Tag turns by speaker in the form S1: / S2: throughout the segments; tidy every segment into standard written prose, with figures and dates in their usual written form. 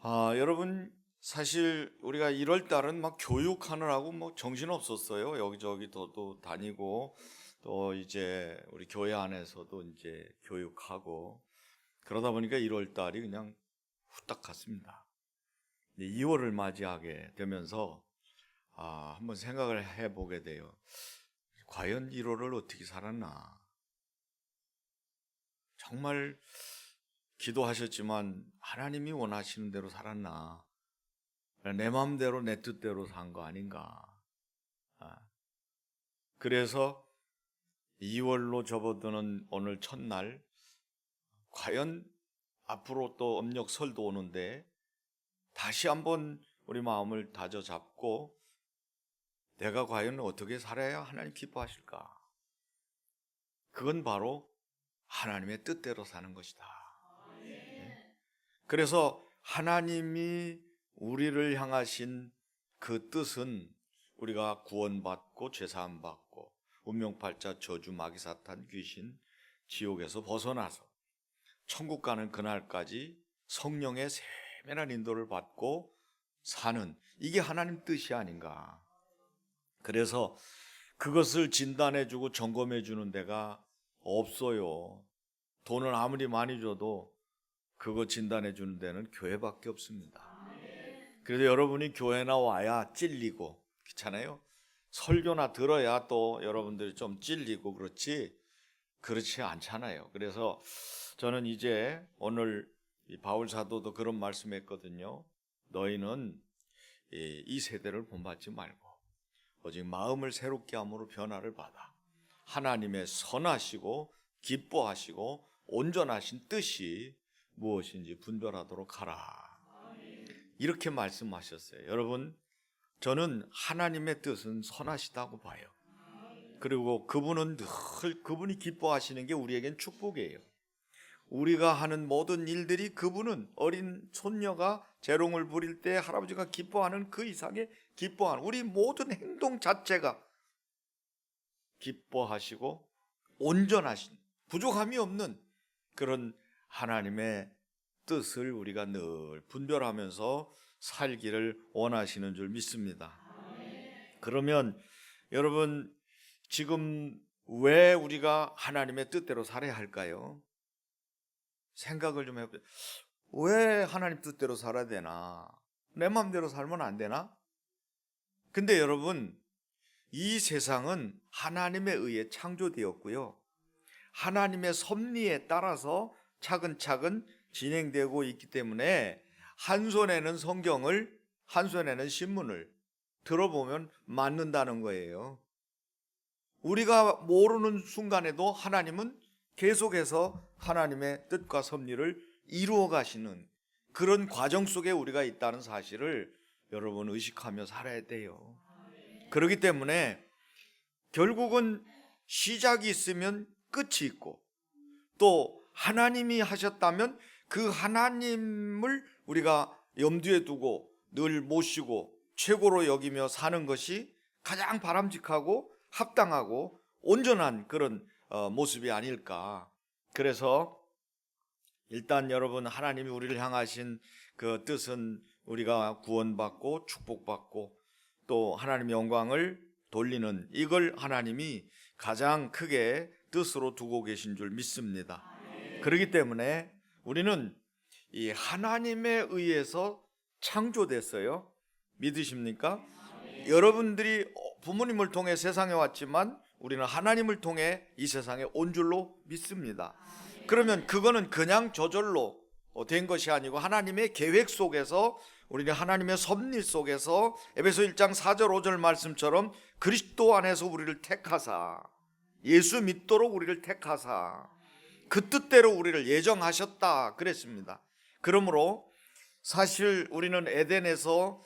S1: 여러분 사실 우리가 1월 달은 막 교육하느라고 뭐 정신 없었어요. 여기저기 또 다니고 또 이제 우리 교회 안에서도 이제 교육하고 그러다 보니까 1월 달이 그냥 후딱 갔습니다. 2월을 맞이하게 되면서 한번 생각을 해보게 돼요. 과연 1월을 어떻게 살았나? 정말 기도하셨지만 하나님이 원하시는 대로 살았나? 내 마음대로 내 뜻대로 산 거 아닌가. 그래서 2월로 접어드는 오늘 첫날, 과연 앞으로 또 음력 설도 오는데 다시 한번 우리 마음을 다져잡고 내가 과연 어떻게 살아야 하나님 기뻐하실까? 그건 바로 하나님의 뜻대로 사는 것이다. 그래서 하나님이 우리를 향하신 그 뜻은 우리가 구원받고 죄사함 받고 운명팔자 저주 마귀사탄 귀신 지옥에서 벗어나서 천국 가는 그날까지 성령의 세밀한 인도를 받고 사는, 이게 하나님 뜻이 아닌가. 그래서 그것을 진단해주고 점검해주는 데가 없어요. 돈을 아무리 많이 줘도 그거 진단해주는 데는 교회밖에 없습니다. 그래서 여러분이 교회나 와야 찔리고, 그렇잖아요. 설교나 들어야 또 여러분들이 좀 찔리고 그렇지 않잖아요. 그래서 저는 이제 오늘 이 바울 사도도 그런 말씀했거든요. 너희는 이 세대를 본받지 말고 오직 마음을 새롭게 함으로 변화를 받아 하나님의 선하시고 기뻐하시고 온전하신 뜻이 무엇인지 분별하도록 하라. 이렇게 말씀하셨어요. 여러분, 저는 하나님의 뜻은 선하시다고 봐요. 그리고 그분이 기뻐하시는 게 우리에겐 축복이에요. 우리가 하는 모든 일들이 그분은 어린 손녀가 재롱을 부릴 때 할아버지가 기뻐하는 그 이상의 기뻐하는 우리 모든 행동 자체가 기뻐하시고 온전하신, 부족함이 없는 그런 하나님의 뜻을 우리가 늘 분별하면서 살기를 원하시는 줄 믿습니다. 그러면 여러분, 지금 왜 우리가 하나님의 뜻대로 살아야 할까요? 생각을 좀 해보세요. 왜 하나님 뜻대로 살아야 되나? 내 마음대로 살면 안 되나? 근데 여러분, 이 세상은 하나님에 의해 창조되었고요, 하나님의 섭리에 따라서 차근차근 진행되고 있기 때문에 한 손에는 성경을, 한 손에는 신문을 들어보면 맞는다는 거예요. 우리가 모르는 순간에도 하나님은 계속해서 하나님의 뜻과 섭리를 이루어 가시는 그런 과정 속에 우리가 있다는 사실을 여러분 의식하며 살아야 돼요. 그렇기 때문에 결국은 시작이 있으면 끝이 있고, 또 하나님이 하셨다면 그 하나님을 우리가 염두에 두고 늘 모시고 최고로 여기며 사는 것이 가장 바람직하고 합당하고 온전한 그런 모습이 아닐까. 그래서 일단 여러분, 하나님이 우리를 향하신 그 뜻은 우리가 구원받고 축복받고 또 하나님의 영광을 돌리는, 이걸 하나님이 가장 크게 뜻으로 두고 계신 줄 믿습니다. 그렇기 때문에 우리는 이 하나님에 의해서 창조됐어요. 믿으십니까? 여러분들이 부모님을 통해 세상에 왔지만 우리는 하나님을 통해 이 세상에 온 줄로 믿습니다. 그러면 그거는 그냥 저절로 된 것이 아니고 하나님의 계획 속에서, 우리는 하나님의 섭리 속에서 에베소 1장 4절 5절 말씀처럼 그리스도 안에서 우리를 택하사, 예수 믿도록 우리를 택하사 그 뜻대로 우리를 예정하셨다 그랬습니다. 그러므로 사실 우리는 에덴에서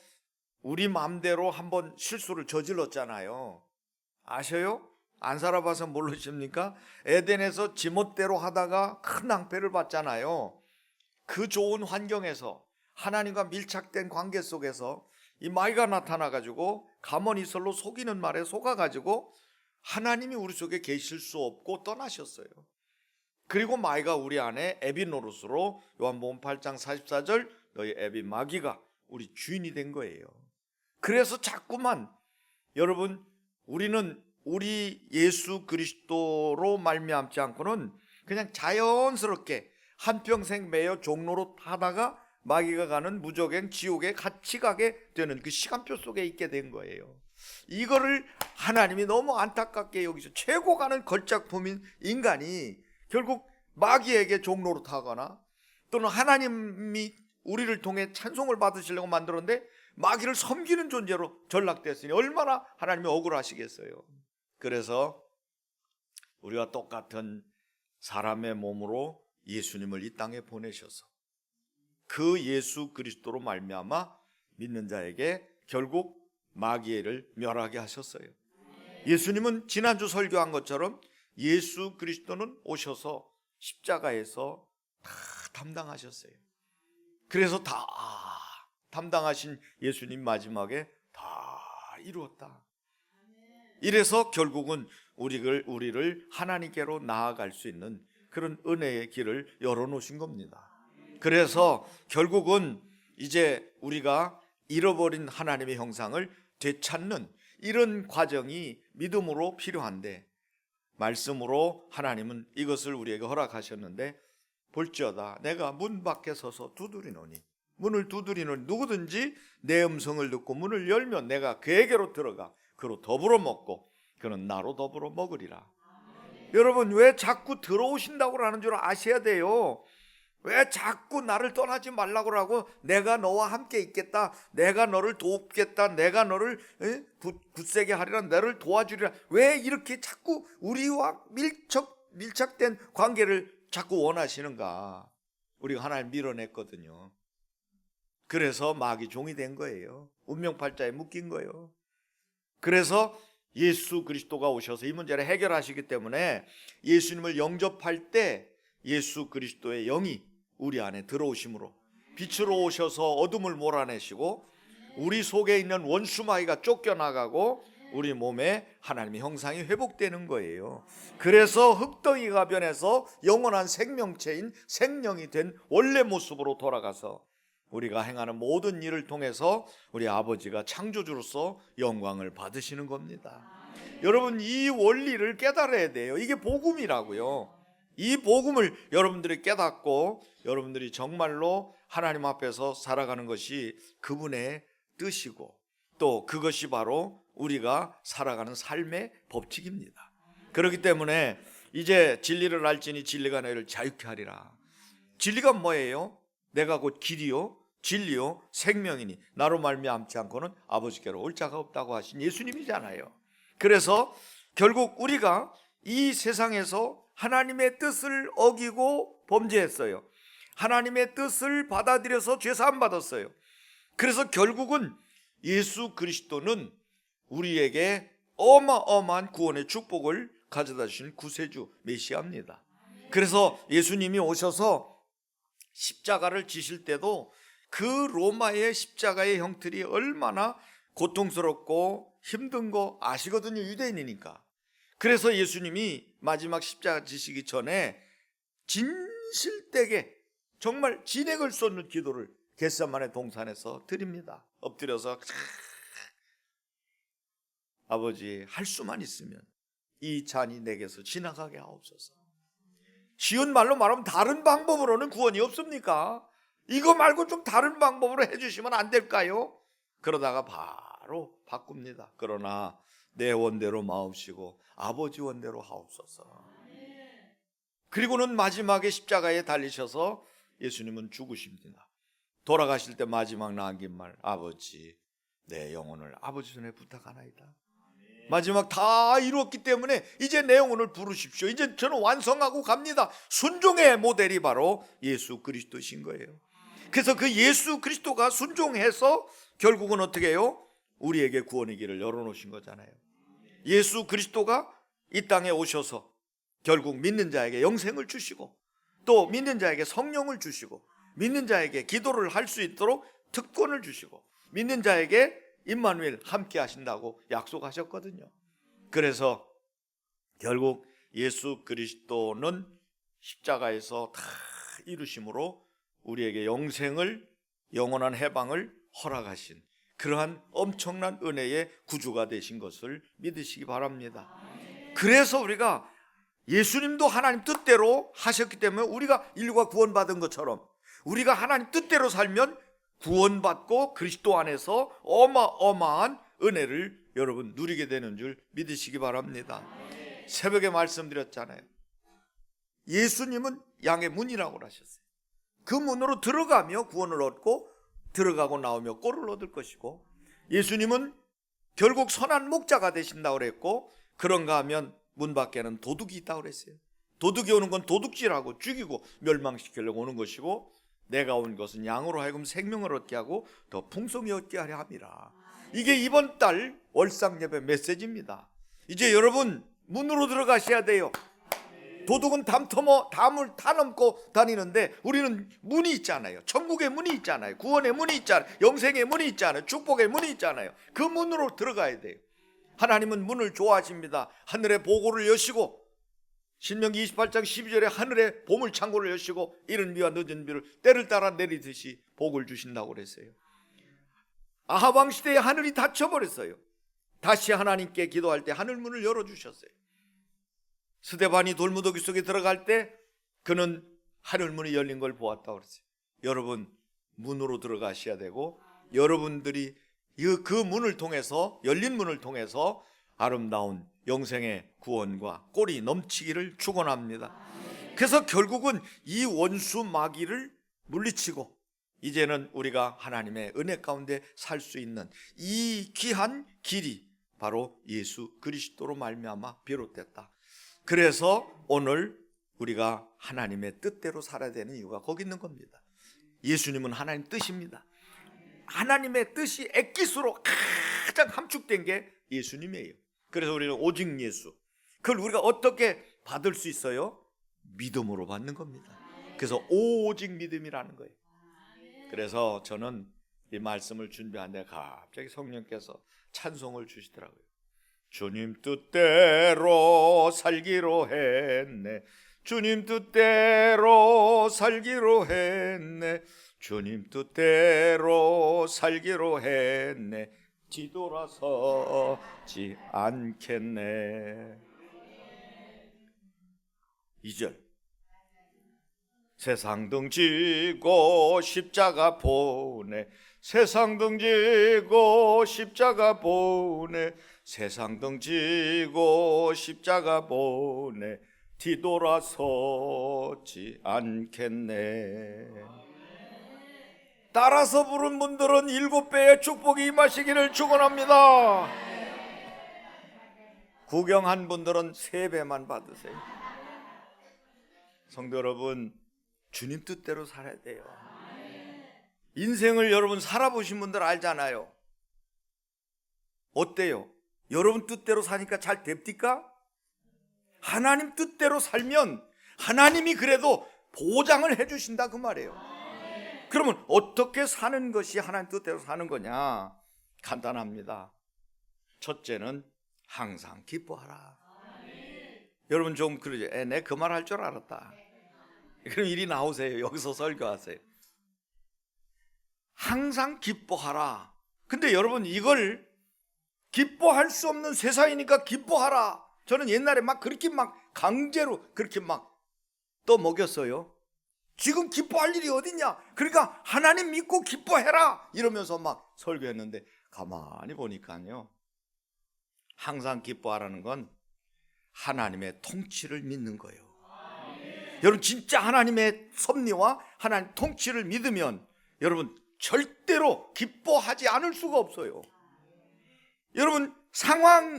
S1: 우리 마음대로 한번 실수를 저질렀잖아요. 아셔요? 안 살아봐서 모르십니까? 에덴에서 지멋대로 하다가 큰 낭패를 봤잖아요. 그 좋은 환경에서 하나님과 밀착된 관계 속에서 이 마귀가 나타나가지고 가모니설로 속이는 말에 속아가지고 하나님이 우리 속에 계실 수 없고 떠나셨어요. 그리고 마귀가 우리 안에 에비노릇으로 요한복음 8장 44절 너희 애비 마귀가 우리 주인이 된 거예요. 그래서 자꾸만 여러분 우리는 우리 예수 그리스도로 말미암지 않고는 그냥 자연스럽게 한평생 매여 종로로 타다가 마귀가 가는 무적행 지옥에 같이 가게 되는 그 시간표 속에 있게 된 거예요. 이거를 하나님이 너무 안타깝게 여기서 최고 가는 걸작품인 인간이 결국 마귀에게 종로로 타거나 또는 하나님이 우리를 통해 찬송을 받으시려고 만들었는데 마귀를 섬기는 존재로 전락됐으니 얼마나 하나님이 억울하시겠어요. 그래서 우리와 똑같은 사람의 몸으로 예수님을 이 땅에 보내셔서 그 예수 그리스도로 말미암아 믿는 자에게 결국 마귀를 멸하게 하셨어요. 예수님은 지난주 설교한 것처럼 예수 그리스도는 오셔서 십자가에서 다 담당하셨어요. 그래서 다 담당하신 예수님 마지막에 다 이루었다. 이래서 결국은 우리를 하나님께로 나아갈 수 있는 그런 은혜의 길을 열어놓으신 겁니다. 그래서 결국은 이제 우리가 잃어버린 하나님의 형상을 되찾는 이런 과정이 믿음으로 필요한데 말씀으로 하나님은 이것을 우리에게 허락하셨는데 볼지어다 내가 문 밖에 서서 두드리노니 문을 두드리노니 누구든지 내 음성을 듣고 문을 열면 내가 그에게로 들어가 그로 더불어 먹고 그는 나로 더불어 먹으리라. 여러분 왜 자꾸 들어오신다고 하는 줄 아셔야 돼요. 왜 자꾸 나를 떠나지 말라고 하고 내가 너와 함께 있겠다, 내가 너를 돕겠다, 내가 너를 굳세게 하리라, 너를 도와주리라, 왜 이렇게 자꾸 우리와 밀착된 관계를 자꾸 원하시는가? 우리가 하나님 밀어냈거든요. 그래서 마귀 종이 된 거예요. 운명팔자에 묶인 거예요. 그래서 예수 그리스도가 오셔서 이 문제를 해결하시기 때문에 예수님을 영접할 때 예수 그리스도의 영이 우리 안에 들어오심으로 빛으로 오셔서 어둠을 몰아내시고 우리 속에 있는 원수마귀가 쫓겨나가고 우리 몸에 하나님의 형상이 회복되는 거예요. 그래서 흙덩이가 변해서 영원한 생명체인 생명이 된 원래 모습으로 돌아가서 우리가 행하는 모든 일을 통해서 우리 아버지가 창조주로서 영광을 받으시는 겁니다. 여러분 이 원리를 깨달아야 돼요. 이게 복음이라고요. 이 복음을 여러분들이 깨닫고 여러분들이 정말로 하나님 앞에서 살아가는 것이 그분의 뜻이고 또 그것이 바로 우리가 살아가는 삶의 법칙입니다. 그렇기 때문에 이제 진리를 알지니 진리가 너희를 자유케 하리라. 진리가 뭐예요? 내가 곧 길이요 진리요 생명이니 나로 말미암지 않고는 아버지께로 올 자가 없다고 하신 예수님이잖아요. 그래서 결국 우리가 이 세상에서 하나님의 뜻을 어기고 범죄했어요. 하나님의 뜻을 받아들여서 죄사함 받았어요. 그래서 결국은 예수 그리스도는 우리에게 어마어마한 구원의 축복을 가져다 주신 구세주 메시아입니다. 그래서 예수님이 오셔서 십자가를 지실 때도 그 로마의 십자가의 형틀이 얼마나 고통스럽고 힘든 거 아시거든요. 유대인이니까. 그래서 예수님이 마지막 십자가 지시기 전에 진실되게 정말 진액을 쏟는 기도를 겟세마네 동산에서 드립니다. 엎드려서 아버지 할 수만 있으면 이 잔이 내게서 지나가게 하옵소서. 쉬운 말로 말하면 다른 방법으로는 구원이 없습니까? 이거 말고 좀 다른 방법으로 해주시면 안 될까요? 그러다가 바로 바꿉니다. 그러나 내 원대로 마옵시고 아버지 원대로 하옵소서. 그리고는 마지막에 십자가에 달리셔서 예수님은 죽으십니다. 돌아가실 때 마지막 남긴 말 아버지 내 영혼을 아버지 손에 부탁하나이다. 마지막 다 이루었기 때문에 이제 내 영혼을 부르십시오. 이제 저는 완성하고 갑니다. 순종의 모델이 바로 예수 그리스도신 거예요. 그래서 그 예수 그리스도가 순종해서 결국은 어떻게 해요? 우리에게 구원의 길을 열어놓으신 거잖아요. 예수 그리스도가 이 땅에 오셔서 결국 믿는 자에게 영생을 주시고 또 믿는 자에게 성령을 주시고 믿는 자에게 기도를 할 수 있도록 특권을 주시고 믿는 자에게 임마누엘 함께 하신다고 약속하셨거든요. 그래서 결국 예수 그리스도는 십자가에서 다 이루심으로 우리에게 영생을 영원한 해방을 허락하신 그러한 엄청난 은혜의 구주가 되신 것을 믿으시기 바랍니다. 그래서 우리가 예수님도 하나님 뜻대로 하셨기 때문에 우리가 인류가 구원받은 것처럼 우리가 하나님 뜻대로 살면 구원받고 그리스도 안에서 어마어마한 은혜를 여러분 누리게 되는 줄 믿으시기 바랍니다. 새벽에 말씀드렸잖아요. 예수님은 양의 문이라고 하셨어요. 그 문으로 들어가며 구원을 얻고 들어가고 나오며 꼴을 얻을 것이고, 예수님은 결국 선한 목자가 되신다고 그랬고, 그런가 하면 문 밖에는 도둑이 있다고 그랬어요. 도둑이 오는 건 도둑질하고 죽이고 멸망시키려고 오는 것이고, 내가 온 것은 양으로 하여금 생명을 얻게 하고 더 풍성히 얻게 하려 함이라. 이게 이번 달 월상예배 메시지입니다. 이제 여러분 문으로 들어가셔야 돼요. 도둑은 담을 다 넘고 다니는데 우리는 문이 있잖아요. 천국의 문이 있잖아요. 구원의 문이 있잖아요. 영생의 문이 있잖아요. 축복의 문이 있잖아요. 그 문으로 들어가야 돼요. 하나님은 문을 좋아하십니다. 하늘의 보고를 여시고, 신명기 28장 12절에 하늘의 보물창고를 여시고 이른 비와 늦은 비를 때를 따라 내리듯이 복을 주신다고 그랬어요. 아합 왕 시대에 하늘이 닫혀버렸어요. 다시 하나님께 기도할 때 하늘 문을 열어주셨어요. 스데반이 돌무더기 속에 들어갈 때 그는 하늘 문이 열린 걸 보았다고 그랬어요. 여러분 문으로 들어가셔야 되고, 여러분들이 그 문을 통해서, 열린 문을 통해서 아름다운 영생의 구원과 꼴이 넘치기를 축원합니다. 그래서 결국은 이 원수 마귀를 물리치고 이제는 우리가 하나님의 은혜 가운데 살 수 있는 이 귀한 길이 바로 예수 그리스도로 말미암아 비롯됐다. 그래서 오늘 우리가 하나님의 뜻대로 살아야 되는 이유가 거기 있는 겁니다. 예수님은 하나님 뜻입니다. 하나님의 뜻이 엑기스로 가장 함축된 게 예수님이에요. 그래서 우리는 오직 예수, 그걸 우리가 어떻게 받을 수 있어요? 믿음으로 받는 겁니다. 그래서 오직 믿음이라는 거예요. 그래서 저는 이 말씀을 준비하는데 갑자기 성령께서 찬송을 주시더라고요. 주님 뜻대로 살기로 했네. 주님 뜻대로 살기로 했네. 주님 뜻대로 살기로 했네. 뒤돌아서지 않겠네. 2절, 세상 등지고 십자가 보내. 세상 등지고 십자가 보내. 세상 등지고 십자가 보내. 뒤돌아서지 않겠네. 따라서 부른 분들은 7배의 축복이 임하시기를 축원합니다. 구경한 분들은 3배만 받으세요. 성도 여러분, 주님 뜻대로 살아야 돼요. 인생을 여러분 살아보신 분들 알잖아요. 어때요? 여러분 뜻대로 사니까 잘 됩니까? 하나님 뜻대로 살면 하나님이 그래도 보장을 해주신다 그 말이에요. 그러면 어떻게 사는 것이 하나님 뜻대로 사는 거냐? 간단합니다. 첫째는 항상 기뻐하라. 여러분 좀 그러죠. 내 그 말 할 줄 알았다. 그럼 이리 나오세요. 여기서 설교하세요. 항상 기뻐하라. 근데 여러분 이걸 기뻐할 수 없는 세상이니까 기뻐하라. 저는 옛날에 막 그렇게 막 강제로 그렇게 막 떠먹였어요. 지금 기뻐할 일이 어딨냐? 그러니까 하나님 믿고 기뻐해라 이러면서 막 설교했는데, 가만히 보니까요, 항상 기뻐하라는 건 하나님의 통치를 믿는 거예요. 여러분 진짜 하나님의 섭리와 하나님 통치를 믿으면 여러분 절대로 기뻐하지 않을 수가 없어요. 여러분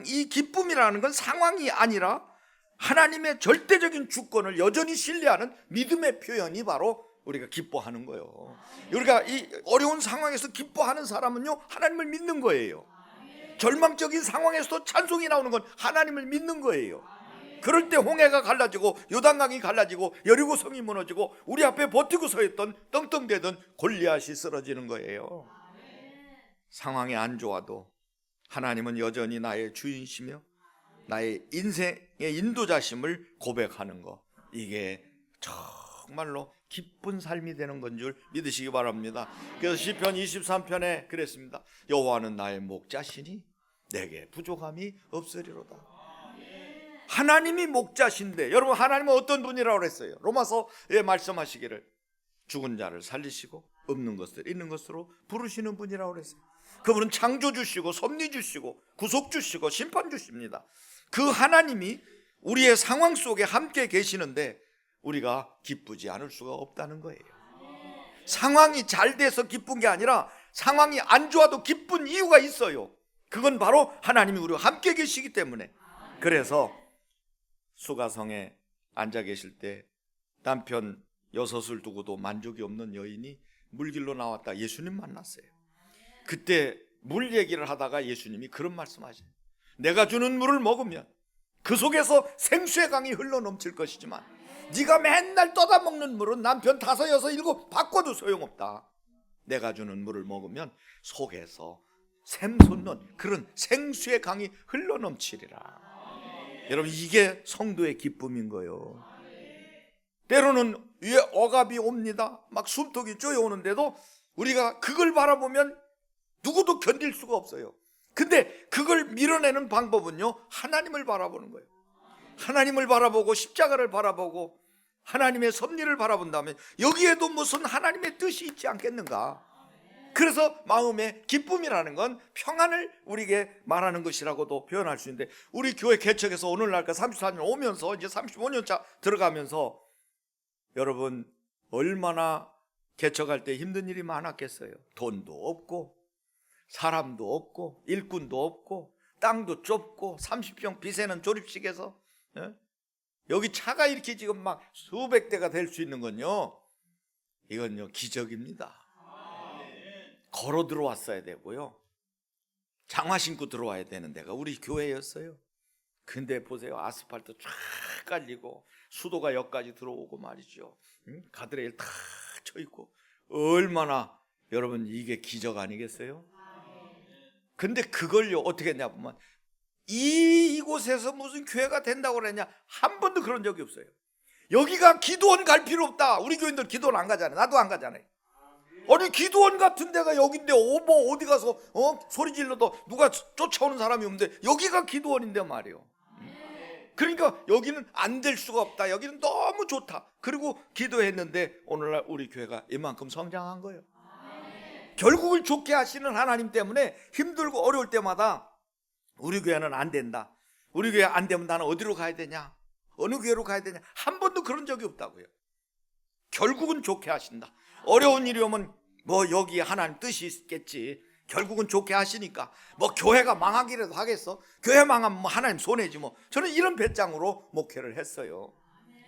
S1: 이 기쁨이라는 건 상황이 아니라 하나님의 절대적인 주권을 여전히 신뢰하는 믿음의 표현이 바로 우리가 기뻐하는 거예요. 우리가 이 어려운 상황에서 기뻐하는 사람은요, 하나님을 믿는 거예요. 절망적인 상황에서도 찬송이 나오는 건 하나님을 믿는 거예요. 그럴 때 홍해가 갈라지고 요단강이 갈라지고 여리고성이 무너지고 우리 앞에 버티고 서 있던 떵떵대던 골리앗이 쓰러지는 거예요. 상황이 안 좋아도 하나님은 여전히 나의 주인이시며 나의 인생의 인도자심을 고백하는 거, 이게 정말로 기쁜 삶이 되는 건 줄 믿으시기 바랍니다. 그래서 시편 23편에 그랬습니다. 여호와는 나의 목자시니 내게 부족함이 없으리로다. 하나님이 목자신데, 여러분 하나님은 어떤 분이라고 그랬어요? 로마서에 말씀하시기를 죽은 자를 살리시고 없는 것을 있는 것으로 부르시는 분이라고 그랬어요. 그분은 창조주시고 섭리주시고 구속주시고 심판주십니다. 그 하나님이 우리의 상황 속에 함께 계시는데 우리가 기쁘지 않을 수가 없다는 거예요. 상황이 잘 돼서 기쁜 게 아니라 상황이 안 좋아도 기쁜 이유가 있어요. 그건 바로 하나님이 우리와 함께 계시기 때문에. 그래서 수가성에 앉아 계실 때 남편 6을 두고도 만족이 없는 여인이 물길로 나왔다 예수님 만났어요. 그때 물 얘기를 하다가 예수님이 그런 말씀하시죠. 내가 주는 물을 먹으면 그 속에서 생수의 강이 흘러넘칠 것이지만 네가 맨날 떠다 먹는 물은 남편 5, 6, 7 바꿔도 소용없다. 내가 주는 물을 먹으면 속에서 샘솟는 그런 생수의 강이 흘러넘치리라. 여러분, 이게 성도의 기쁨인 거예요. 때로는 위에 억압이 옵니다. 막 숨통이 쪼여오는데도 우리가 그걸 바라보면 누구도 견딜 수가 없어요. 근데 그걸 밀어내는 방법은요, 하나님을 바라보는 거예요. 하나님을 바라보고 십자가를 바라보고 하나님의 섭리를 바라본다면 여기에도 무슨 하나님의 뜻이 있지 않겠는가? 그래서 마음의 기쁨이라는 건 평안을 우리에게 말하는 것이라고도 표현할 수 있는데, 우리 교회 개척해서 오늘날까지 34년 오면서 이제 35년차 들어가면서 여러분 얼마나 개척할 때 힘든 일이 많았겠어요. 돈도 없고 사람도 없고 일꾼도 없고 땅도 좁고 30평 비세는 조립식에서, 여기 차가 이렇게 지금 막 수백 대가 될 수 있는 건요, 이건요 기적입니다. 걸어 들어왔어야 되고요, 장화 신고 들어와야 되는 데가 우리 교회였어요. 근데 보세요, 아스팔트 쫙 깔리고 수도가 여기까지 들어오고 말이죠. 가드레일 다 쳐있고 얼마나, 여러분 이게 기적 아니겠어요? 근데 그걸요 어떻게 했냐 보면 이곳에서 무슨 교회가 된다고 그랬냐, 한 번도 그런 적이 없어요. 여기가 기도원 갈 필요 없다. 우리 교인들 기도원 안 가잖아요. 나도 안 가잖아요. 아니 기도원 같은 데가 여긴데 뭐 어디 가서 소리 질러도 누가 쫓아오는 사람이 없는데 여기가 기도원인데 말이에요. 그러니까 여기는 안 될 수가 없다. 여기는 너무 좋다. 그리고 기도했는데 오늘날 우리 교회가 이만큼 성장한 거예요. 결국을 좋게 하시는 하나님 때문에 힘들고 어려울 때마다 우리 교회는 안 된다. 우리 교회 안 되면 나는 어디로 가야 되냐? 어느 교회로 가야 되냐? 한 번도 그런 적이 없다고요. 결국은 좋게 하신다. 어려운 일이 오면 뭐 여기에 하나님 뜻이 있겠지. 결국은 좋게 하시니까 뭐 교회가 망하기라도 하겠어? 교회 망하면 뭐 하나님 손해지 뭐. 저는 이런 배짱으로 목회를 했어요.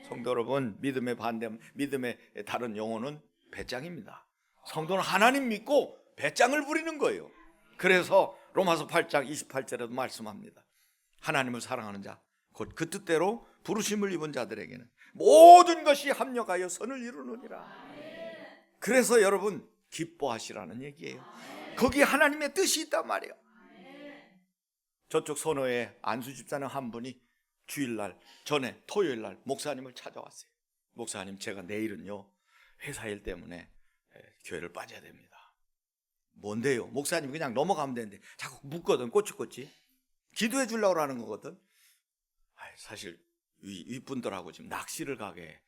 S1: 성도 여러분, 믿음의 반대, 믿음의 다른 용어는 배짱입니다. 성도는 하나님 믿고 배짱을 부리는 거예요. 그래서 로마서 8장 28절에도 말씀합니다. 하나님을 사랑하는 자, 곧 그 뜻대로 부르심을 입은 자들에게는 모든 것이 합력하여 선을 이루느니라. 그래서 여러분 기뻐하시라는 얘기예요. 거기에 하나님의 뜻이 있단 말이에요. 저쪽 선호에 안수 집사님 한 분이 주일날 전에 토요일날 목사님을 찾아왔어요. 목사님, 제가 내일은요 회사 일 때문에 교회를 빠져야 됩니다. 뭔데요? 목사님 그냥 넘어가면 되는데 자꾸 묻거든. 꼬치꼬치 기도해 주려고 하는 거거든. 사실 윗분들하고 지금 낚시를 가게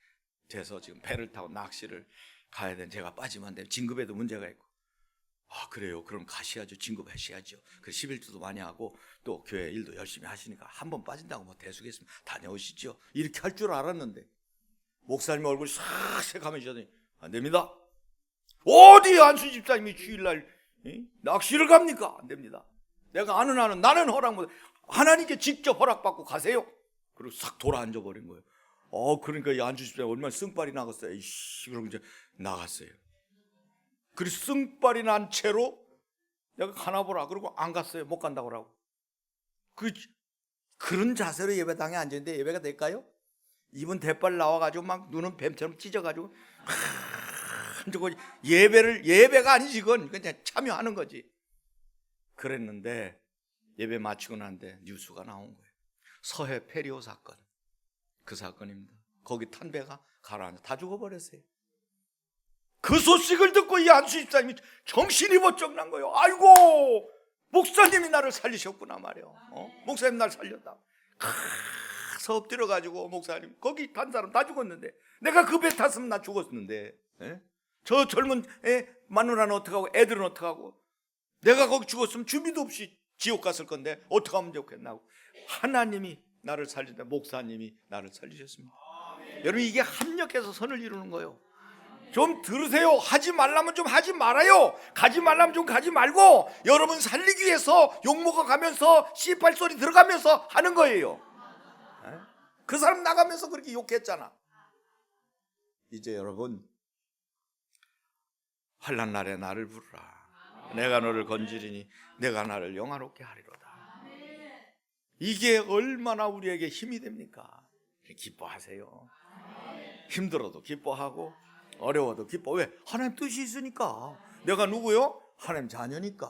S1: 돼서 지금 배를 타고 낚시를 가야 되는, 제가 빠지면 안 돼요. 진급에도 문제가 있고. 아 그래요? 그럼 가셔야죠. 진급하셔야죠. 그 11조도 많이 하고 또 교회 일도 열심히 하시니까 한 번 빠진다고 뭐 대수겠습니다. 다녀오시죠. 이렇게 할 줄 알았는데 목사님 얼굴이 싹 가면시더니 안 됩니다. 어디 안수 집사님이 주일날 낚시를 갑니까? 안 됩니다. 내가 아는 한은 나는 허락 못, 하나님께 직접 허락받고 가세요. 그리고 싹 돌아앉아 버린 거예요. 그러니까 이 안수 집사님 얼마나 승발이 나갔어요. 이씨, 그럼 이제 나갔어요. 그래서 승발이 난 채로 내가 가나 보라 그러고 안 갔어요. 못 간다고 하고. 그런 자세로 예배당에 앉았는데 예배가 될까요? 입은 대빨 나와가지고 막 눈은 뱀처럼 찢어가지고 예배가 아니지, 그건 그냥 참여하는 거지. 그랬는데 예배 마치고 난데 뉴스가 나온 거예요. 서해 페리오 사건, 그 사건입니다. 거기 탄 배가 가라앉아 다 죽어버렸어요. 그 소식을 듣고 이 안수 집사님이 정신이 번쩍 난 거예요. 아이고, 목사님이 나를 살리셨구나 말이요. 목사님 날 살렸다. 가서 엎드려가지고, 목사님 거기 단 사람 다 죽었는데, 내가 그 배 탔으면 나 죽었는데, 저 젊은 마누라는 어떡하고 애들은 어떡하고, 내가 거기 죽었으면 주비도 없이 지옥 갔을 건데 어떻게 하면 좋겠나고, 하나님이 나를 살리다, 목사님이 나를 살리셨습니다. 여러분, 이게 합력해서 선을 이루는 거예요. 좀 들으세요. 하지 말라면 좀 하지 말아요. 가지 말라면 좀 가지 말고, 여러분 살리기 위해서 욕먹어 가면서 씨발 소리 들어가면서 하는 거예요. 그 사람 나가면서 그렇게 욕했잖아. 이제 여러분, 환난 날에 나를 부르라. 내가 너를 건지리니 내가 나를 영화롭게 하리로다. 이게 얼마나 우리에게 힘이 됩니까? 기뻐하세요. 힘들어도 기뻐하고 어려워도 기뻐. 왜? 하나님 뜻이 있으니까. 내가 누구요? 하나님 자녀니까.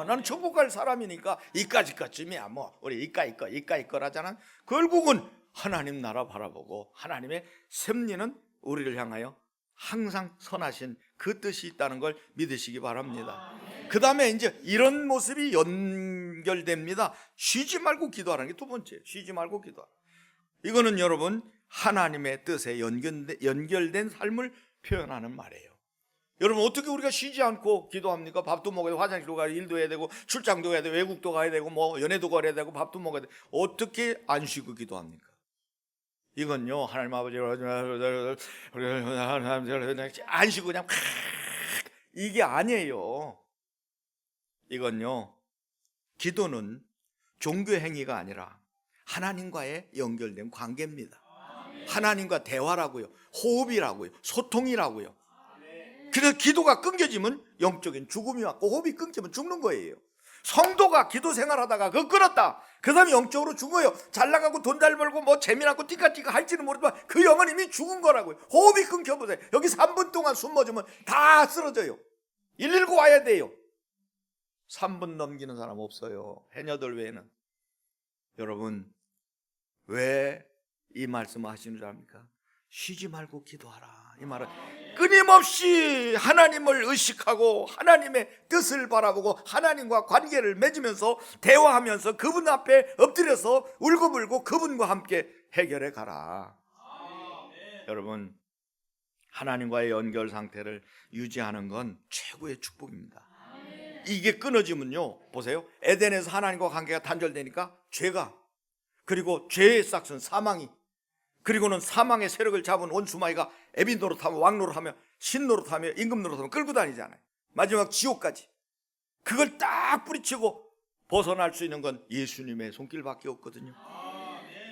S1: 나는 천국 갈 사람이니까 이까지까지쯤이야. 뭐 우리 이까이거라잖아. 결국은 하나님 나라 바라보고 하나님의 섭리는 우리를 향하여 항상 선하신 그 뜻이 있다는 걸 믿으시기 바랍니다. 그 다음에 이제 이런 모습이 연결됩니다. 쉬지 말고 기도하는 게 두 번째. 쉬지 말고 기도하라. 이거는 여러분 하나님의 뜻에 연결된 삶을 표현하는 말이에요. 여러분, 어떻게 우리가 쉬지 않고 기도합니까? 밥도 먹어야 되고, 화장실도 가야 되고, 일도 해야 되고, 출장도 가야 되고, 외국도 가야 되고, 뭐 연애도 가야 되고, 밥도 먹어야 되고, 어떻게 안 쉬고 기도합니까? 이건요, 하나님 아버지 안 쉬고 그냥 이게 아니에요. 이건요, 기도는 종교 행위가 아니라 하나님과의 연결된 관계입니다. 하나님과 대화라고요, 호흡이라고요, 소통이라고요. 그래서 기도가 끊겨지면 영적인 죽음이 왔고, 호흡이 끊기면 죽는 거예요. 성도가 기도 생활하다가 그거 끊었다, 그 사람이 영적으로 죽어요. 잘 나가고 돈 잘 벌고 뭐 재미나고 띠까띠까 할지는 모르지만 그 영은 이미 죽은 거라고요. 호흡이 끊겨보세요. 여기 3분 동안 숨 멎으면 다 쓰러져요. 119 와야 돼요. 3분 넘기는 사람 없어요, 해녀들 외에는. 여러분, 왜 이 말씀을 하시는 줄 압니까? 쉬지 말고 기도하라. 이 말은 끊임없이 하나님을 의식하고 하나님의 뜻을 바라보고 하나님과 관계를 맺으면서 대화하면서 그분 앞에 엎드려서 울고불고 그분과 함께 해결해 가라. 여러분, 하나님과의 연결 상태를 유지하는 건 최고의 축복입니다. 이게 끊어지면요, 보세요, 에덴에서 하나님과 관계가 단절되니까 죄가, 그리고 죄의 싹슨 사망이, 그리고는 사망의 세력을 잡은 원수마귀가 애비 노릇하며 왕 노릇하며 신 노릇하며 임금 노릇하며 끌고 다니잖아요. 마지막 지옥까지. 그걸 딱 뿌리치고 벗어날 수 있는 건 예수님의 손길밖에 없거든요.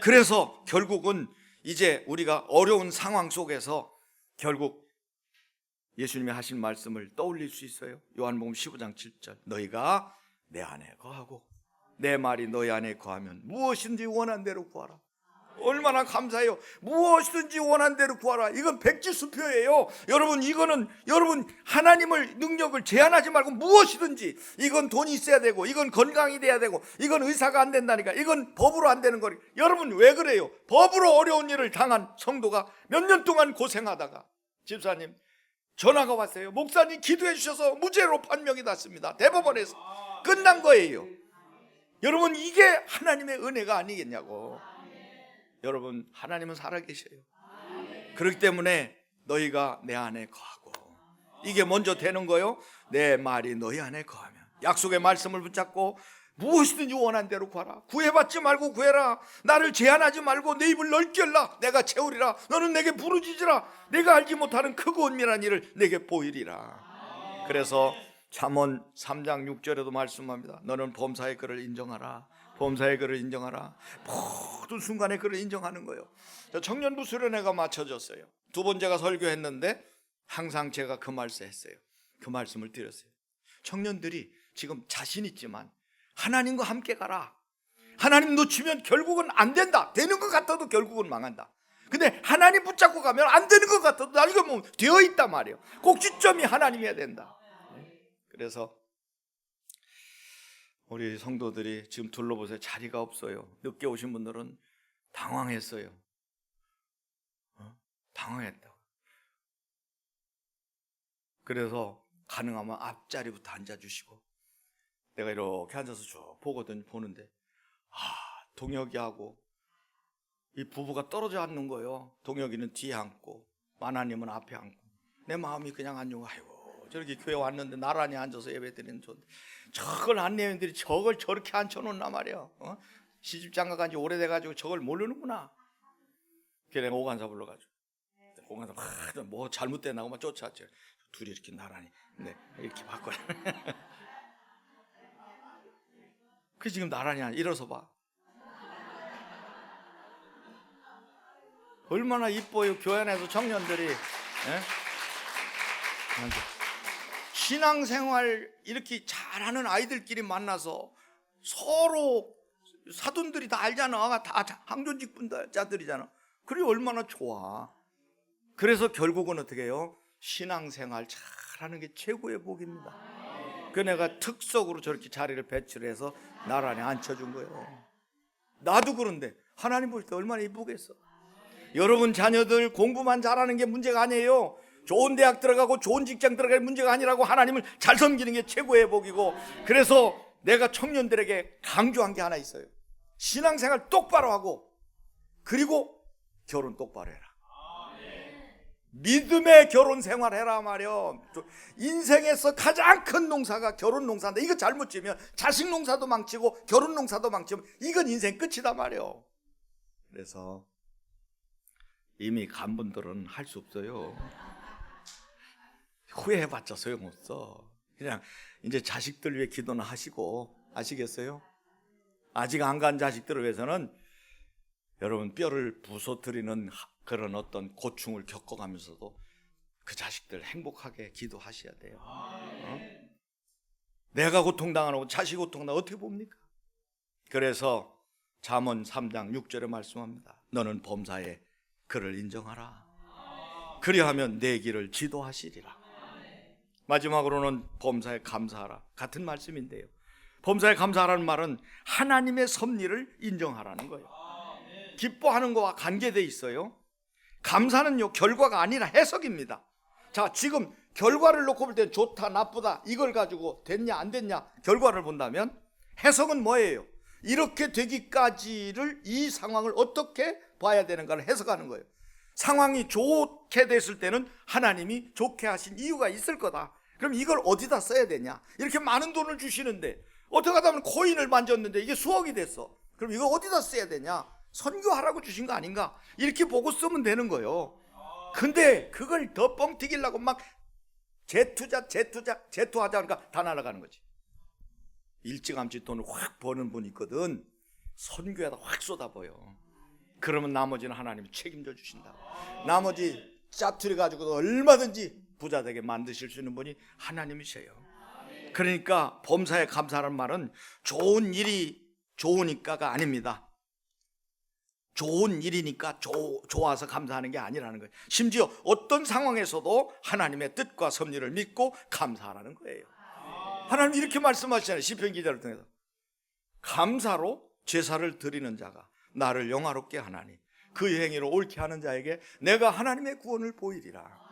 S1: 그래서 결국은 이제 우리가 어려운 상황 속에서 결국 예수님이 하신 말씀을 떠올릴 수 있어요. 요한복음 15장 7절, 너희가 내 안에 거하고 내 말이 너희 안에 거하면 무엇인지 원한 대로 구하라. 얼마나 감사해요. 무엇이든지 원한 대로 구하라. 이건 백지수표예요. 여러분, 이거는 여러분 하나님을 능력을 제한하지 말고 무엇이든지, 이건 돈이 있어야 되고, 이건 건강이 돼야 되고, 이건 의사가 안 된다니까, 이건 법으로 안 되는 거니. 여러분, 왜 그래요? 법으로 어려운 일을 당한 성도가 몇 년 동안 고생하다가 집사님 전화가 왔어요. 목사님 기도해 주셔서 무죄로 판명이 났습니다. 대법원에서 끝난 거예요. 여러분, 이게 하나님의 은혜가 아니겠냐고. 여러분, 하나님은 살아계셔요. 그렇기 때문에 너희가 내 안에 거하고, 이게 먼저 되는 거요. 내 말이 너희 안에 거하면, 약속의 말씀을 붙잡고 무엇이든지 원한 대로 구하라. 구해받지 말고 구해라. 나를 제한하지 말고 내 입을 넓게 열라. 내가 채우리라. 너는 내게 부르짖으라. 내가 알지 못하는 크고 은밀한 일을 내게 보이리라. 그래서 잠언 3장 6절에도 말씀합니다. 너는 범사의 그를 인정하라. 범사의 그를 인정하라. 모든 순간에 그를 인정하는 거예요. 청년부 수련회가 맞춰졌어요. 두 번 제가 설교했는데 항상 제가 그 말씀 했어요. 그 말씀을 드렸어요. 청년들이 지금 자신 있지만 하나님과 함께 가라. 하나님 놓치면 결국은 안 된다. 되는 것 같아도 결국은 망한다. 근데 하나님 붙잡고 가면 안 되는 것 같아도 나중에 보면 되어 있단 말이에요. 꼭지점이 하나님이어야 된다. 그래서 우리 성도들이 지금 둘러보세요. 자리가 없어요. 늦게 오신 분들은 당황했어요. 당황했다고. 그래서 가능하면 앞자리부터 앉아주시고, 내가 이렇게 앉아서 쭉 보는데 동혁이하고 이 부부가 떨어져 앉는 거예요. 동혁이는 뒤에 앉고 만화님은 앞에 앉고. 내 마음이 그냥 안 좋아. 아이고, 저렇게 교회 왔는데 나란히 앉아서 예배 드리는 좋은데 저걸 안내원들이 저걸 저렇게 앉혀놓나 말이야. 시집장가 간지 오래돼가지고 저걸 모르는구나. 그래 내가 오간사 불러가지고 오간사 뭐 잘못됐나고 막 쫓아왔죠. 둘이 이렇게 나란히 이렇게 바꿔. 그 지금 나란히 일어서 봐. 얼마나 이뻐요. 교회 안에서 청년들이. 신앙생활 이렇게 잘하는 아이들끼리 만나서 서로 사돈들이 다 알잖아. 다 항존직 분자들이잖아. 그래 얼마나 좋아. 그래서 결국은 어떻게 해요? 신앙생활 잘하는 게 최고의 복입니다. 그 내가 특석으로 저렇게 자리를 배치를 해서 나란히 앉혀준 거예요. 나도 그런데 하나님 볼 때 얼마나 이쁘겠어. 여러분 자녀들 공부만 잘하는 게 문제가 아니에요. 좋은 대학 들어가고 좋은 직장 들어갈 문제가 아니라고 하나님을 잘 섬기는 게 최고의 복이고, 그래서 내가 청년들에게 강조한 게 하나 있어요. 신앙생활 똑바로 하고, 그리고 결혼 똑바로 해라. 믿음의 결혼 생활 해라 말이요. 인생에서 가장 큰 농사가 결혼 농사인데, 이거 잘못 지면 자식 농사도 망치고 결혼 농사도 망치면 이건 인생 끝이다 말이요. 그래서 이미 간 분들은 할 수 없어요. 후회해봤자 소용없어. 그냥 이제 자식들 위해 기도는 하시고, 아시겠어요? 아직 안 간 자식들을 위해서는 여러분 뼈를 부서뜨리는 그런 어떤 고충을 겪어가면서도 그 자식들 행복하게 기도하셔야 돼요. 내가 고통당하고 자식 고통당하고 어떻게 봅니까? 그래서 잠언 3장 6절에 말씀합니다. 너는 범사에 그를 인정하라. 그리하면 내 길을 지도하시리라. 마지막으로는 범사에 감사하라. 같은 말씀인데요, 범사에 감사하라는 말은 하나님의 섭리를 인정하라는 거예요. 기뻐하는 것과 관계되어 있어요. 감사는요 결과가 아니라 해석입니다. 자, 지금 결과를 놓고 볼 때 좋다 나쁘다 이걸 가지고 됐냐 안 됐냐 결과를 본다면, 해석은 뭐예요? 이렇게 되기까지를 이 상황을 어떻게 봐야 되는가를 해석하는 거예요. 상황이 좋게 됐을 때는 하나님이 좋게 하신 이유가 있을 거다. 그럼 이걸 어디다 써야 되냐? 이렇게 많은 돈을 주시는데 어떻게 하다 보면 코인을 만졌는데 이게 수억이 됐어. 그럼 이거 어디다 써야 되냐? 선교하라고 주신 거 아닌가? 이렇게 보고 쓰면 되는 거예요. 근데 그걸 더 뻥튀기려고 막 재투하자 하니까 다 날아가는 거지. 일찌감치 돈을 확 버는 분이 있거든. 선교에다 확 쏟아버려. 그러면 나머지는 하나님이 책임져 주신다. 나머지 짜투리 가지고도 얼마든지 부자 되게 만드실 수 있는 분이 하나님이세요. 그러니까 범사에 감사하는 말은 좋은 일이 좋으니까가 아닙니다. 좋은 일이니까 좋아서 감사하는 게 아니라는 거예요. 심지어 어떤 상황에서도 하나님의 뜻과 섭리를 믿고 감사하라는 거예요. 하나님 이렇게 말씀하시잖아요. 시편 기자를 통해서 감사로 제사를 드리는 자가 나를 영화롭게 하나니 그 행위로 옳게 하는 자에게 내가 하나님의 구원을 보이리라.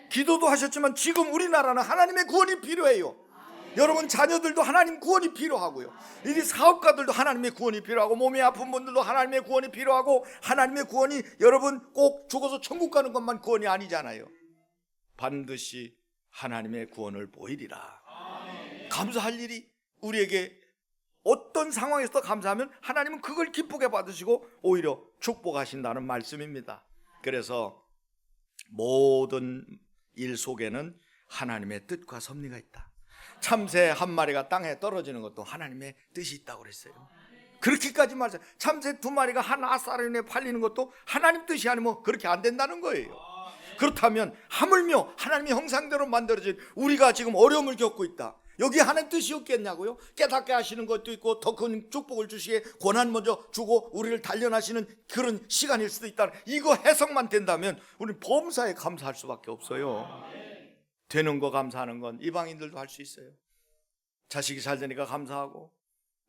S1: 기도도 하셨지만 지금 우리나라는 하나님의 구원이 필요해요. 여러분 자녀들도 하나님 구원이 필요하고요. 이 사업가들도 하나님의 구원이 필요하고, 몸이 아픈 분들도 하나님의 구원이 필요하고, 하나님의 구원이 여러분 꼭 죽어서 천국 가는 것만 구원이 아니잖아요. 반드시 하나님의 구원을 보이리라. 감사할 일이 우리에게 어떤 상황에서도 감사하면 하나님은 그걸 기쁘게 받으시고 오히려 축복하신다는 말씀입니다. 그래서 모든 일 속에는 하나님의 뜻과 섭리가 있다. 참새 한 마리가 땅에 떨어지는 것도 하나님의 뜻이 있다고 그랬어요. 그렇게까지 말해서 참새 두 마리가 한 아사르인에 팔리는 것도 하나님 뜻이 아니면 그렇게 안 된다는 거예요. 그렇다면 하물며 하나님의 형상대로 만들어진 우리가 지금 어려움을 겪고 있다. 여기 하나님 뜻이 없겠냐고요? 깨닫게 하시는 것도 있고 더 큰 축복을 주시게 권한 먼저 주고 우리를 단련하시는 그런 시간일 수도 있다. 이거 해석만 된다면 우리는 범사에 감사할 수밖에 없어요. 되는 거 감사하는 건 이방인들도 할 수 있어요. 자식이 잘 되니까 감사하고,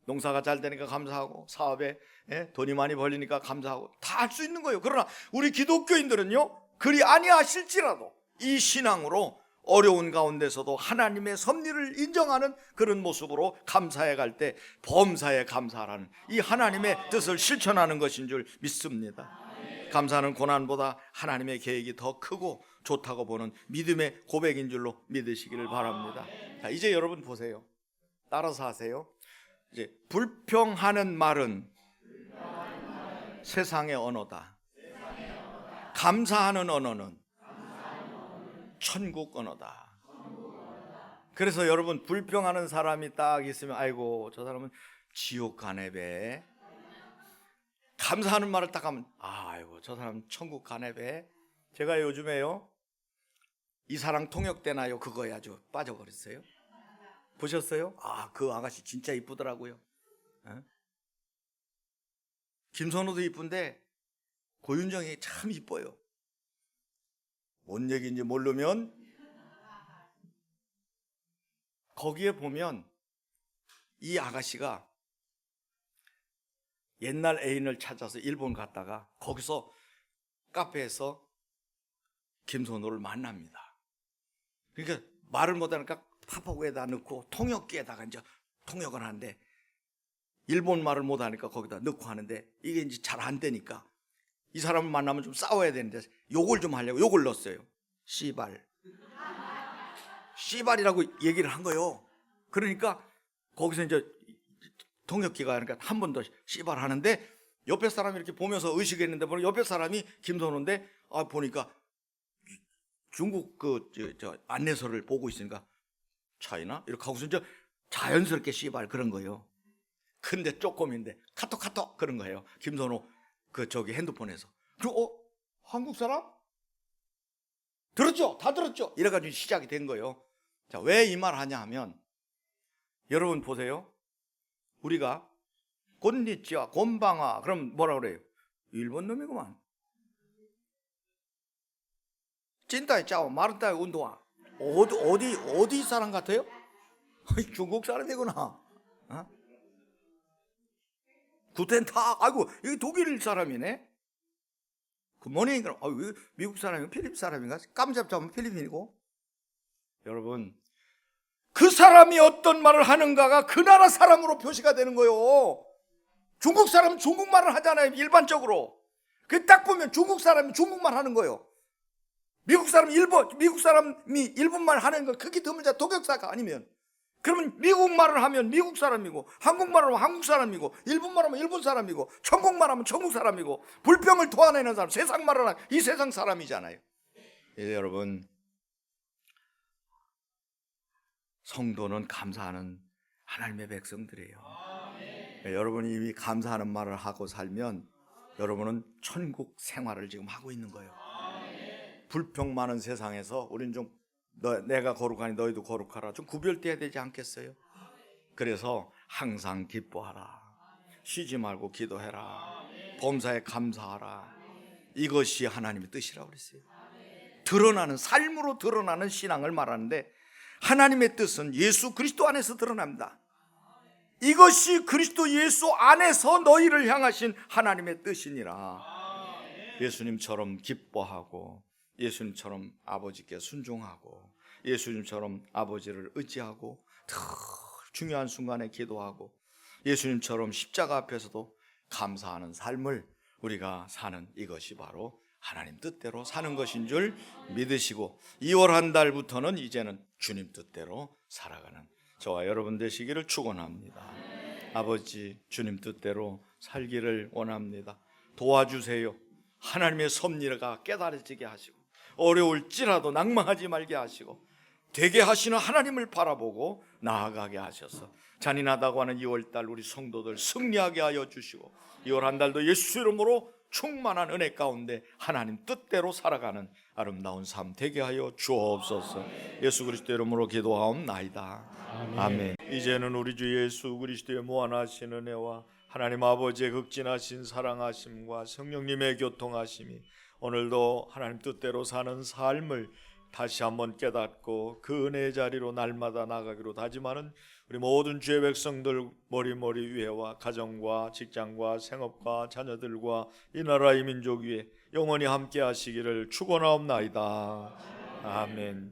S1: 농사가 잘 되니까 감사하고, 사업에 돈이 많이 벌리니까 감사하고, 다 할 수 있는 거예요. 그러나 우리 기독교인들은요 그리 아니하실지라도 이 신앙으로 어려운 가운데서도 하나님의 섭리를 인정하는 그런 모습으로 감사해 갈 때 범사에 감사하라는 이 하나님의 뜻을 실천하는 것인 줄 믿습니다. 감사는 고난보다 하나님의 계획이 더 크고 좋다고 보는 믿음의 고백인 줄로 믿으시기를 바랍니다. 자, 이제 여러분 보세요. 따라서 하세요. 이제 불평하는 말은 세상의 언어다. 감사하는 언어는 천국 언어다. 그래서 여러분 불평하는 사람이 딱 있으면 아이고 저 사람은 지옥 가네 배. 감사하는 말을 딱 하면 아이고 저 사람 천국 가네 배. 제가 요즘에요 이 사랑 통역되나요 그거에 아주 빠져버렸어요. 보셨어요? 그 아가씨 진짜 이쁘더라고요. 김선호도 이쁜데 고윤정이 참 이뻐요. 뭔 얘기인지 모르면 거기에 보면 이 아가씨가 옛날 애인을 찾아서 일본 갔다가 거기서 카페에서 김선호를 만납니다. 그러니까 말을 못하니까 팝업에다 넣고 통역기에다가 이제 통역을 하는데 일본 말을 못하니까 거기다 넣고 하는데 이게 이제 잘 안 되니까 이 사람을 만나면 좀 싸워야 되는데 욕을 좀 하려고 욕을 넣었어요. 씨발이라고 얘기를 한 거예요. 그러니까 거기서 이제 통역기가 그러니까 한 번 더 씨발 하는데 옆에 사람이 이렇게 보면서 의식했는데 보니 옆에 사람이 김선호인데 보니까 중국 저 안내서를 보고 있으니까 차이나 이렇게 하고서 이제 자연스럽게 씨발 그런 거예요. 근데 쪼꼬미인데 카톡 그런 거예요. 김선호 저기 핸드폰에서. 그리고 한국 사람? 들었죠? 다 들었죠? 이래가지고 시작이 된 거예요. 자, 왜 이 말 하냐 하면 여러분 보세요. 우리가 곤니찌와 곤방아 그럼 뭐라 그래요? 일본 놈이구만. 찐따이 짜오 마른따이 운동화. 어디 사람 같아요? 중국 사람이구나. 구텐탁. 아이고 여기 독일 사람이네. 굿모닝. 그럼 미국 사람이고 필리핀 사람인가? 깜짝잡으면 필리핀이고. 여러분 그 사람이 어떤 말을 하는가가 그 나라 사람으로 표시가 되는 거예요. 중국 사람은 중국말을 하잖아요. 일반적으로. 그 딱 보면 중국 사람이 중국말 하는 거예요. 미국 사람이 일본말 하는 건 크게 드물자 독역사가 아니면 그러면 미국말을 하면 미국 사람이고 한국말을 하면 한국 사람이고 일본말 하면 일본 사람이고 천국말 하면 천국 사람이고 불평을 토해내는 사람 세상말을 하는 이 세상 사람이잖아요. 여러분 성도는 감사하는 하나님의 백성들이에요. 여러분이 이미 감사하는 말을 하고 살면 여러분은 천국 생활을 지금 하고 있는 거예요. 불평 많은 세상에서 우리는 좀 내가 거룩하니 너희도 거룩하라 좀 구별돼야 되지 않겠어요? 그래서 항상 기뻐하라. 쉬지 말고 기도해라. 범사에 감사하라. 이것이 하나님의 뜻이라고 그랬어요. 드러나는 삶으로 드러나는 신앙을 말하는데 하나님의 뜻은 예수 그리스도 안에서 드러납니다. 이것이 그리스도 예수 안에서 너희를 향하신 하나님의 뜻이니라. 예수님처럼 기뻐하고 예수님처럼 아버지께 순종하고 예수님처럼 아버지를 의지하고 더 중요한 순간에 기도하고 예수님처럼 십자가 앞에서도 감사하는 삶을 우리가 사는 이것이 바로 하나님 뜻대로 사는 것인 줄 믿으시고 2월 한 달부터는 이제는 주님 뜻대로 살아가는 저와 여러분 되시기를 축원합니다. 아버지 주님 뜻대로 살기를 원합니다. 도와주세요. 하나님의 섭리가 깨달아지게 하시고 어려울지라도 낭망하지 말게 하시고 되게 하시는 하나님을 바라보고 나아가게 하셔서 잔인하다고 하는 2월달 우리 성도들 승리하게 하여 주시고 2월 한 달도 예수 이름으로 충만한 은혜 가운데 하나님 뜻대로 살아가는 아름다운 삶 되게 하여 주옵소서. 예수 그리스도 이름으로 기도하옵나이다. 아멘. 이제는 우리 주 예수 그리스도의 무한하신 은혜와 하나님 아버지의 극진하신 사랑하심과 성령님의 교통하심이 오늘도 하나님 뜻대로 사는 삶을 다시 한번 깨닫고 그 은혜의 자리로 날마다 나가기로 다짐하는 우리 모든 주의 백성들 머리머리 위에와 가정과 직장과 생업과 자녀들과 이 나라 이 민족 위에 영원히 함께 하시기를 축원하옵나이다. 아멘.